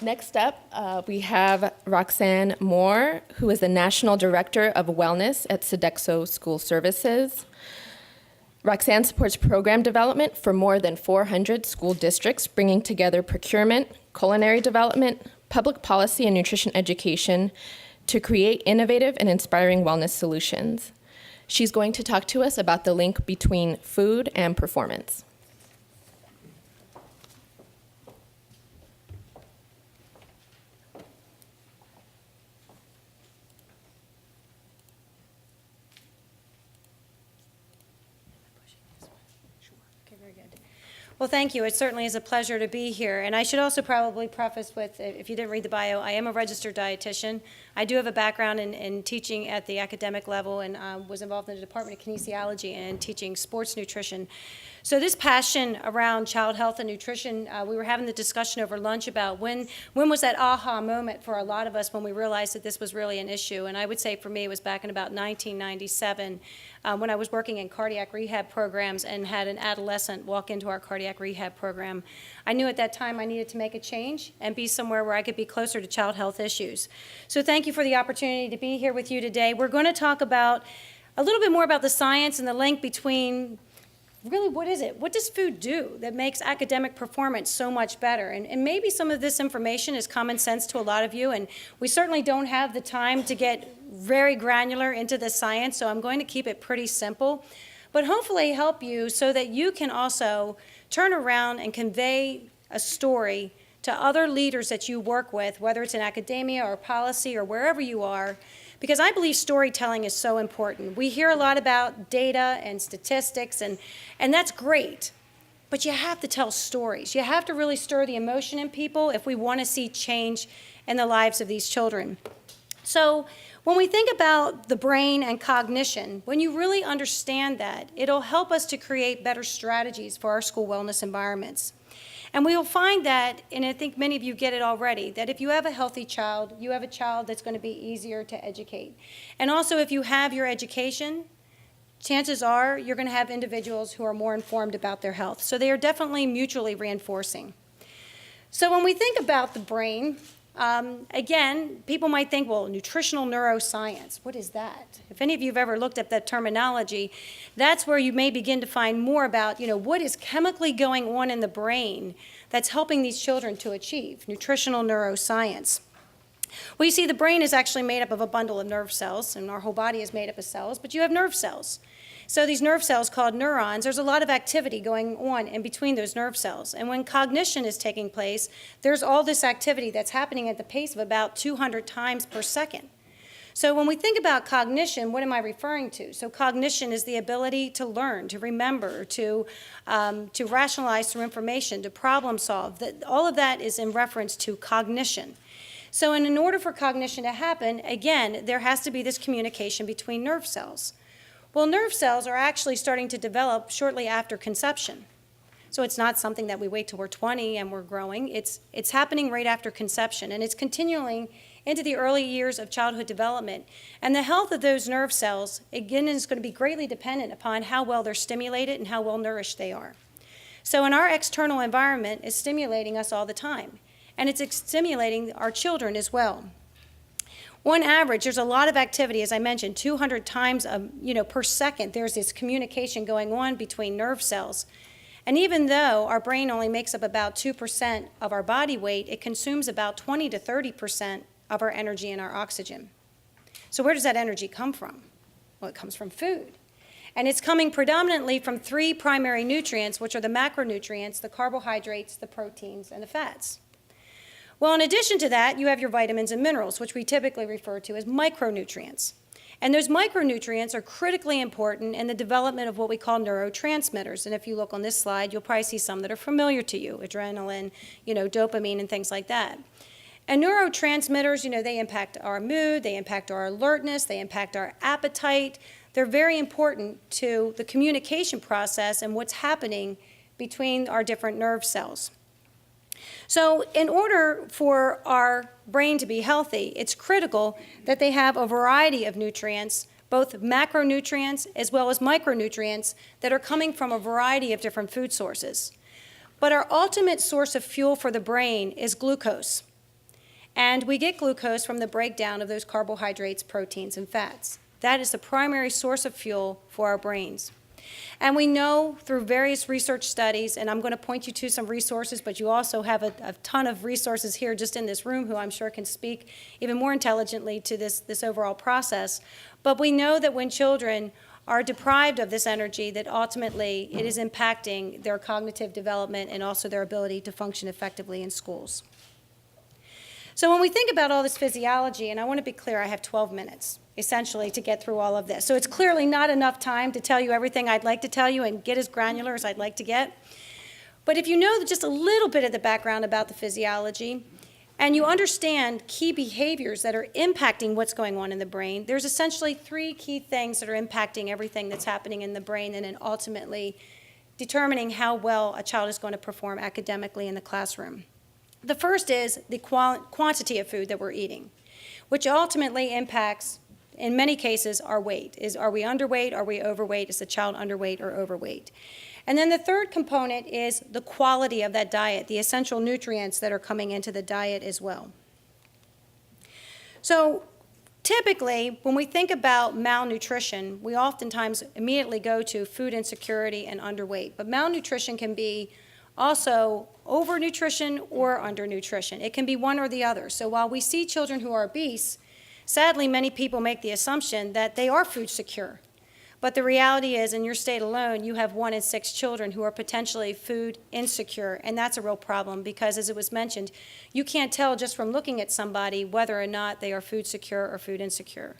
Next up, we have Roxanne Moore, who is the National Director of Wellness at Sodexo School Services. Roxanne supports program development for more than 400 school districts, bringing together procurement, culinary development, public policy, and nutrition education to create innovative and inspiring wellness solutions. She's going to talk to us about the link between food and performance. Well, thank you. It certainly is a pleasure to be here. And I should also probably preface with, if you didn't read the bio, I am a registered dietitian. I do have a background in teaching at the academic level and was involved in the Department of Kinesiology and teaching sports nutrition. So this passion around child health and nutrition, we were having the discussion over lunch about when was that aha moment for a lot of us when we realized that this was really an issue. And I would say for me it was back in about 1997 when I was working in cardiac rehab programs and had an adolescent walk into our cardiac rehab program. I knew at that time I needed to make a change and be somewhere where I could be closer to child health issues. So thank you for the opportunity to be here with you today. We're going to talk about a little bit more about the science and the link between really, what is it? What does food do that makes academic performance so much better? And maybe some of this information is common sense to a lot of you, and we certainly don't have the time to get very granular into the science, so I'm going to keep it pretty simple, but hopefully help you so that you can also turn around and convey a story to other leaders that you work with, whether it's in academia or policy or wherever you are, because I believe storytelling is so important. We hear a lot about data and statistics, and that's great, but you have to tell stories. You have to really stir the emotion in people if we want to see change in the lives of these children. So when we think about the brain and cognition, when you really understand that, it'll help us to create better strategies for our school wellness environments. And we will find that, and I think many of you get it already, that if you have a healthy child, you have a child that's going to be easier to educate. And also, if you have your education, chances are you're going to have individuals who are more informed about their health. So they are definitely mutually reinforcing. So when we think about the brain, again, people might think, well, nutritional neuroscience, what is that? If any of you have ever looked at that terminology, that's where you may begin to find more about, what is chemically going on in the brain that's helping these children to achieve nutritional neuroscience. Well, you see, the brain is actually made up of a bundle of nerve cells, and our whole body is made up of cells, but you have nerve cells. So these nerve cells called neurons, there's a lot of activity going on in between those nerve cells. And when cognition is taking place, there's all this activity that's happening at the pace of about 200 times per second. So when we think about cognition, what am I referring to? So cognition is the ability to learn, to remember, to rationalize through information, to problem solve. All of that is in reference to cognition. So in order for cognition to happen, again, there has to be this communication between nerve cells. Well, nerve cells are actually starting to develop shortly after conception. So it's not something that we wait till we're 20 and we're growing. It's happening right after conception, and it's continuing into the early years of childhood development. And the health of those nerve cells, again, is going to be greatly dependent upon how well they're stimulated and how well nourished they are. So in our external environment is stimulating us all the time, and it's stimulating our children as well. On average, there's a lot of activity, as I mentioned, 200 times per second. There's this communication going on between nerve cells. And even though our brain only makes up about 2% of our body weight, it consumes about 20 to 30% of our energy and our oxygen. So where does that energy come from? Well, it comes from food. And it's coming predominantly from three primary nutrients, which are the macronutrients, the carbohydrates, the proteins, and the fats. Well, in addition to that, you have your vitamins and minerals, which we typically refer to as micronutrients. And those micronutrients are critically important in the development of what we call neurotransmitters. And if you look on this slide, you'll probably see some that are familiar to you, adrenaline, dopamine, and things like that. And neurotransmitters, they impact our mood, they impact our alertness, they impact our appetite. They're very important to the communication process and what's happening between our different nerve cells. So in order for our brain to be healthy, it's critical that they have a variety of nutrients, both macronutrients as well as micronutrients, that are coming from a variety of different food sources. But our ultimate source of fuel for the brain is glucose. And we get glucose from the breakdown of those carbohydrates, proteins, and fats. That is the primary source of fuel for our brains. And we know through various research studies, and I'm going to point you to some resources, but you also have a ton of resources here just in this room who I'm sure can speak even more intelligently to this overall process. But we know that when children are deprived of this energy, that ultimately it is impacting their cognitive development and also their ability to function effectively in schools. So when we think about all this physiology, and I want to be clear, I have 12 minutes, essentially, to get through all of this. So it's clearly not enough time to tell you everything I'd like to tell you and get as granular as I'd like to get. But if you know just a little bit of the background about the physiology, and you understand key behaviors that are impacting what's going on in the brain, there's essentially 3 key things that are impacting everything that's happening in the brain and then ultimately determining how well a child is going to perform academically in the classroom. The first is the quantity of food that we're eating, which ultimately impacts, in many cases, our weight. Are we underweight? Are we overweight? Is the child underweight or overweight? And then the third component is the quality of that diet, the essential nutrients that are coming into the diet as well. So typically, when we think about malnutrition, we oftentimes immediately go to food insecurity and underweight. But malnutrition can be also overnutrition or undernutrition. It can be one or the other. So while we see children who are obese, sadly, many people make the assumption that they are food secure. But the reality is, in your state alone, you have 1 in 6 children who are potentially food insecure, and that's a real problem because, as it was mentioned, you can't tell just from looking at somebody whether or not they are food secure or food insecure.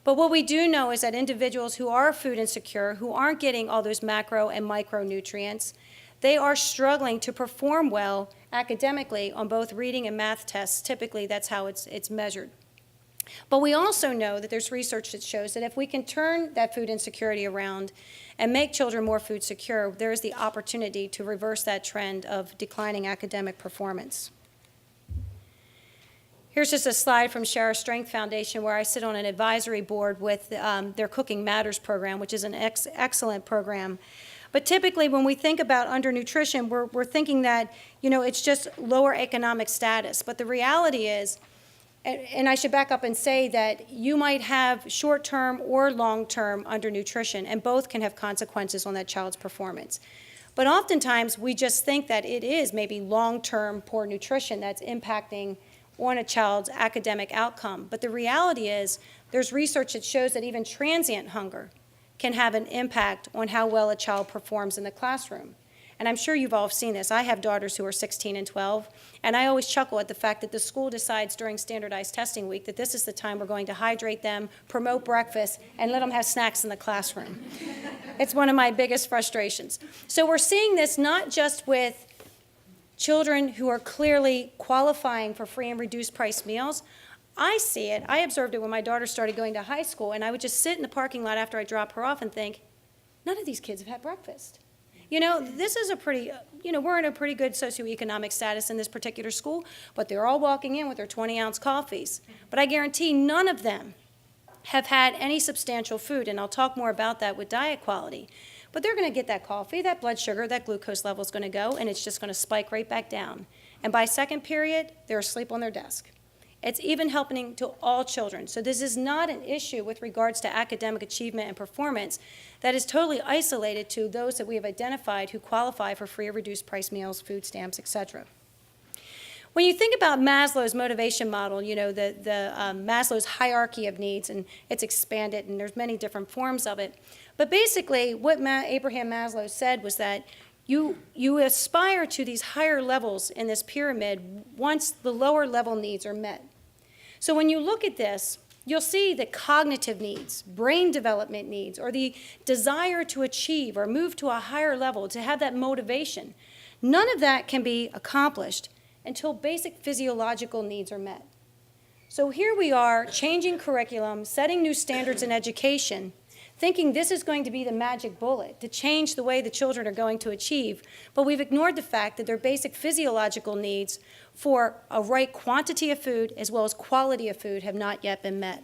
But what we do know is that individuals who are food insecure, who aren't getting all those macro and micronutrients, they are struggling to perform well academically on both reading and math tests. Typically, that's how it's measured. But we also know that there's research that shows that if we can turn that food insecurity around and make children more food secure, there is the opportunity to reverse that trend of declining academic performance. Here's just a slide from Shara Strength Foundation where I sit on an advisory board with their Cooking Matters program, which is an excellent program. But typically, when we think about undernutrition, we're thinking that, it's just lower economic status. But the reality is, and I should back up and say that you might have short-term or long-term undernutrition, and both can have consequences on that child's performance. But oftentimes, we just think that it is maybe long-term poor nutrition that's impacting on a child's academic outcome. But the reality is, there's research that shows that even transient hunger can have an impact on how well a child performs in the classroom. And I'm sure you've all seen this. I have daughters who are 16 and 12, and I always chuckle at the fact that the school decides during standardized testing week that this is the time we're going to hydrate them, promote breakfast, and let them have snacks in the classroom. It's one of my biggest frustrations. So we're seeing this not just with children who are clearly qualifying for free and reduced price meals. I see it. I observed it when my daughter started going to high school, and I would just sit in the parking lot after I drop her off and think, none of these kids have had breakfast. This is we're in a pretty good socioeconomic status in this particular school, but they're all walking in with their 20-ounce coffees. But I guarantee none of them have had any substantial food, and I'll talk more about that with diet quality. But they're going to get that coffee, that blood sugar, that glucose level is going to go, and it's just going to spike right back down. And by second period, they're asleep on their desk. It's even happening to all children. So this is not an issue with regards to academic achievement and performance that is totally isolated to those that we have identified who qualify for free or reduced price meals, food stamps, etc. When you think about Maslow's motivation model, Maslow's hierarchy of needs, and it's expanded, and there's many different forms of it. But basically, what Abraham Maslow said was that you aspire to these higher levels in this pyramid once the lower level needs are met. So when you look at this, you'll see that cognitive needs, brain development needs, or the desire to achieve or move to a higher level, to have that motivation, none of that can be accomplished until basic physiological needs are met. So here we are, changing curriculum, setting new standards in education, thinking this is going to be the magic bullet to change the way the children are going to achieve, but we've ignored the fact that their basic physiological needs for a right quantity of food as well as quality of food have not yet been met.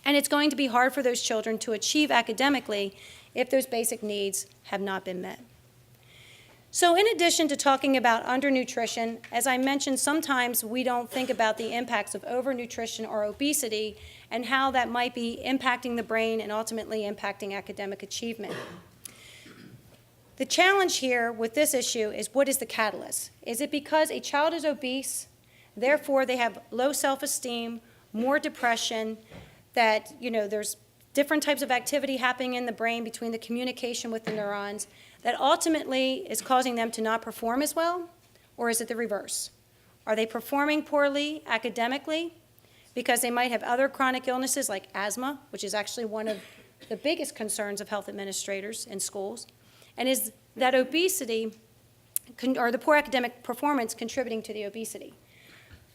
And it's going to be hard for those children to achieve academically if those basic needs have not been met. So in addition to talking about undernutrition, as I mentioned, sometimes we don't think about the impacts of overnutrition or obesity and how that might be impacting the brain and ultimately impacting academic achievement. The challenge here with this issue is, what is the catalyst? Is it because a child is obese, therefore they have low self-esteem, more depression, that there's different types of activity happening in the brain between the communication with the neurons that ultimately is causing them to not perform as well? Or is it the reverse? Are they performing poorly academically because they might have other chronic illnesses like asthma, which is actually one of the biggest concerns of health administrators in schools? And is that obesity or the poor academic performance contributing to the obesity?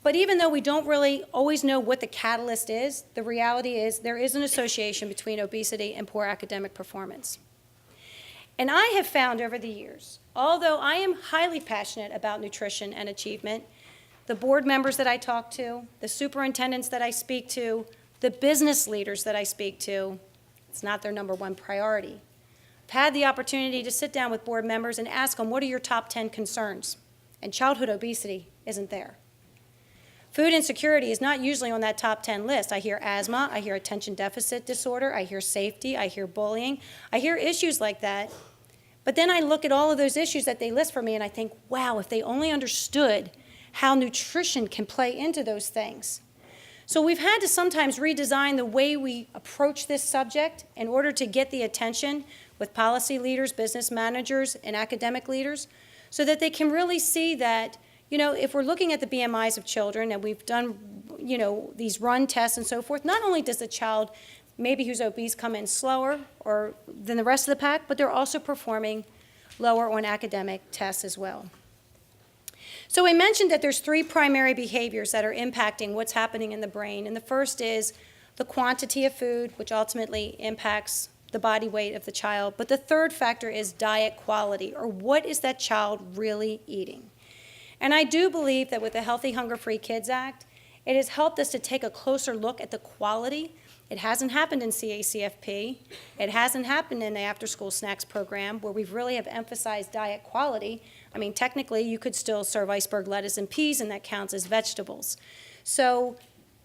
But even though we don't really always know what the catalyst is, the reality is there is an association between obesity and poor academic performance. And I have found over the years, although I am highly passionate about nutrition and achievement, the board members that I talk to, the superintendents that I speak to, the business leaders that I speak to, it's not their number one priority. I've had the opportunity to sit down with board members and ask them, what are your top 10 concerns? And childhood obesity isn't there. Food insecurity is not usually on that top 10 list. I hear asthma, I hear attention deficit disorder, I hear safety, I hear bullying, I hear issues like that. But then I look at all of those issues that they list for me and I think, wow, if they only understood how nutrition can play into those things. So we've had to sometimes redesign the way we approach this subject in order to get the attention with policy leaders, business managers, and academic leaders so that they can really see that if we're looking at the BMIs of children and we've done, these run tests and so forth, not only does the child maybe who's obese come in slower or than the rest of the pack, but they're also performing lower on academic tests as well. So I mentioned that there's 3 primary behaviors that are impacting what's happening in the brain. And the first is the quantity of food, which ultimately impacts the body weight of the child. But the third factor is diet quality, or what is that child really eating? And I do believe that with the Healthy Hunger-Free Kids Act, it has helped us to take a closer look at the quality. It hasn't happened in CACFP. It hasn't happened in the after-school snacks program where we really have emphasized diet quality. I mean, technically, you could still serve iceberg lettuce and peas, and that counts as vegetables. So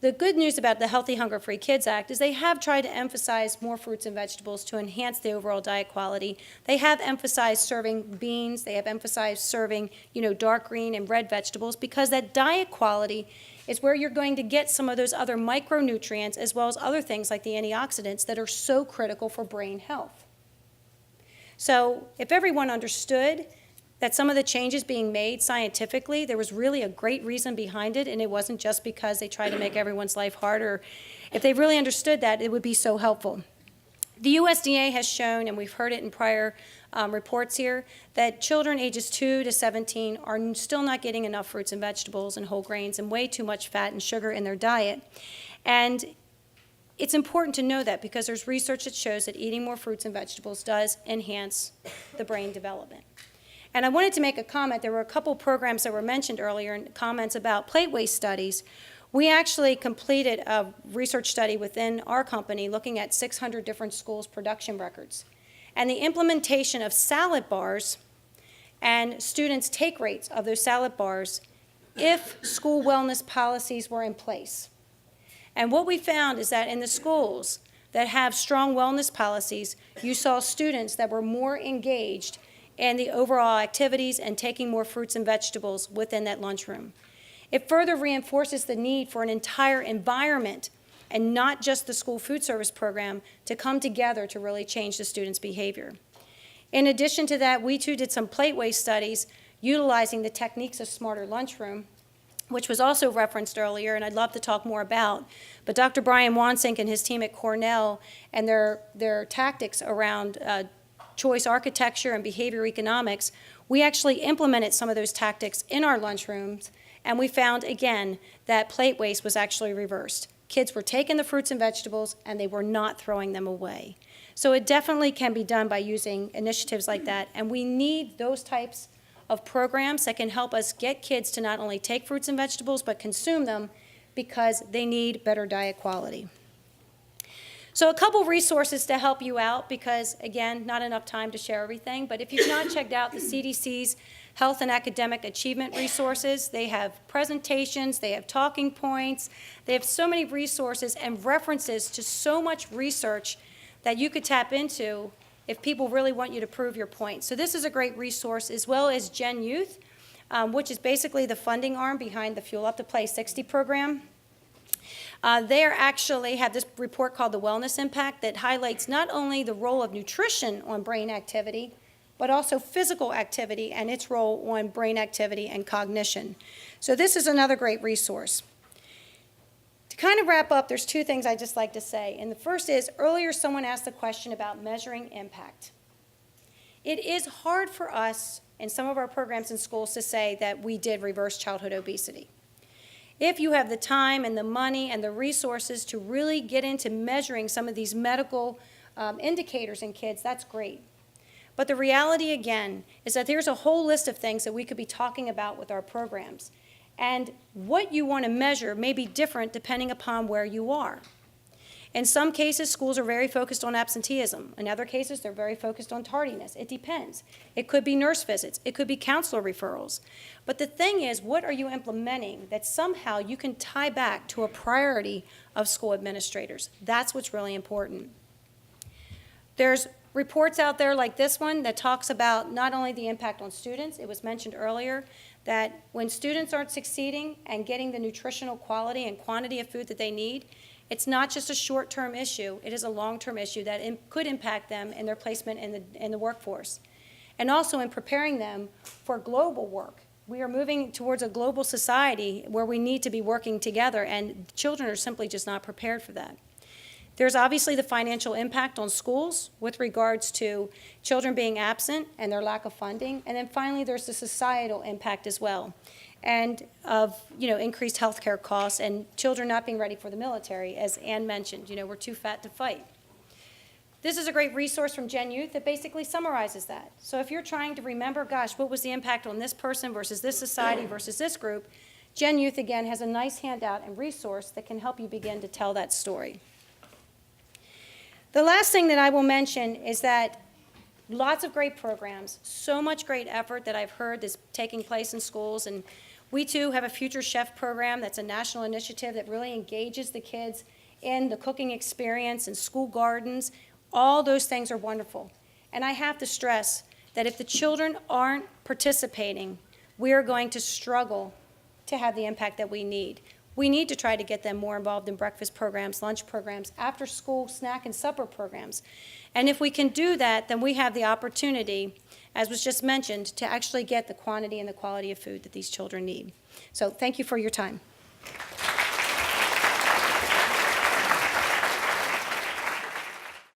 the good news about the Healthy Hunger-Free Kids Act is they have tried to emphasize more fruits and vegetables to enhance the overall diet quality. They have emphasized serving beans. They have emphasized serving, dark green and red vegetables because that diet quality is where you're going to get some of those other micronutrients as well as other things like the antioxidants that are so critical for brain health. So if everyone understood that some of the changes being made scientifically, there was really a great reason behind it, and it wasn't just because they tried to make everyone's life harder. If they really understood that, it would be so helpful. The USDA has shown, and we've heard it in prior reports here, that children ages 2 to 17 are still not getting enough fruits and vegetables and whole grains and way too much fat and sugar in their diet. And it's important to know that because there's research that shows that eating more fruits and vegetables does enhance the brain development. And I wanted to make a comment. There were a couple programs that were mentioned earlier in comments about plate waste studies. We actually completed a research study within our company looking at 600 different schools' production records. And the implementation of salad bars and students' take rates of those salad bars if school wellness policies were in place. And what we found is that in the schools that have strong wellness policies, you saw students that were more engaged and the overall activities and taking more fruits and vegetables within that lunchroom. It further reinforces the need for an entire environment and not just the school food service program to come together to really change the students' behavior. In addition to that, we too did some plate waste studies utilizing the techniques of Smarter Lunchroom, which was also referenced earlier, and I'd love to talk more about. But Dr. Brian Wansink and his team at Cornell and their tactics around choice architecture and behavior economics, we actually implemented some of those tactics in our lunchrooms, and we found, again, that plate waste was actually reversed. Kids were taking the fruits and vegetables, and they were not throwing them away. So it definitely can be done by using initiatives like that, and we need those types of programs that can help us get kids to not only take fruits and vegetables, but consume them because they need better diet quality. So a couple resources to help you out because, again, not enough time to share everything, but if you've not checked out the CDC's Health and Academic Achievement resources, they have presentations, they have talking points, they have so many resources and references to so much research that you could tap into if people really want you to prove your point. So this is a great resource, as well as Gen Youth, which is basically the funding arm behind the Fuel Up to Play 60 program. They actually have this report called The Wellness Impact that highlights not only the role of nutrition on brain activity, but also physical activity and its role on brain activity and cognition. So this is another great resource. To kind of wrap up, there's two things I'd just like to say. And the first is, earlier someone asked the question about measuring impact. It is hard for us in some of our programs in schools to say that we did reverse childhood obesity. If you have the time and the money and the resources to really get into measuring some of these medical indicators in kids, that's great. But the reality, again, is that there's a whole list of things that we could be talking about with our programs. And what you want to measure may be different depending upon where you are. In some cases, schools are very focused on absenteeism. In other cases, they're very focused on tardiness. It depends. It could be nurse visits. It could be counselor referrals. But the thing is, what are you implementing that somehow you can tie back to a priority of school administrators? That's what's really important. There's reports out there like this one that talks about not only the impact on students, it was mentioned earlier, that when students aren't succeeding and getting the nutritional quality and quantity of food that they need, it's not just a short-term issue, it is a long-term issue that could impact them in their placement in the workforce. And also in preparing them for global work. We are moving towards a global society where we need to be working together, and children are simply just not prepared for that. There's obviously the financial impact on schools with regards to children being absent and their lack of funding. And then finally, there's the societal impact as well, and of increased health care costs and children not being ready for the military. As Ann mentioned, we're too fat to fight. This is a great resource from Gen Youth that basically summarizes that. So if you're trying to remember, gosh, what was the impact on this person versus this society versus this group, Gen Youth, again, has a nice handout and resource that can help you begin to tell that story. The last thing that I will mention is that lots of great programs, so much great effort that I've heard is taking place in schools, and we too have a Future Chef program that's a national initiative that really engages the kids in the cooking experience and school gardens. All those things are wonderful. And I have to stress that if the children aren't participating, we are going to struggle to have the impact that we need. We need to try to get them more involved in breakfast programs, lunch programs, after school snack and supper programs. And if we can do that, then we have the opportunity, as was just mentioned, to actually get the quantity and the quality of food that these children need. So thank you for your time.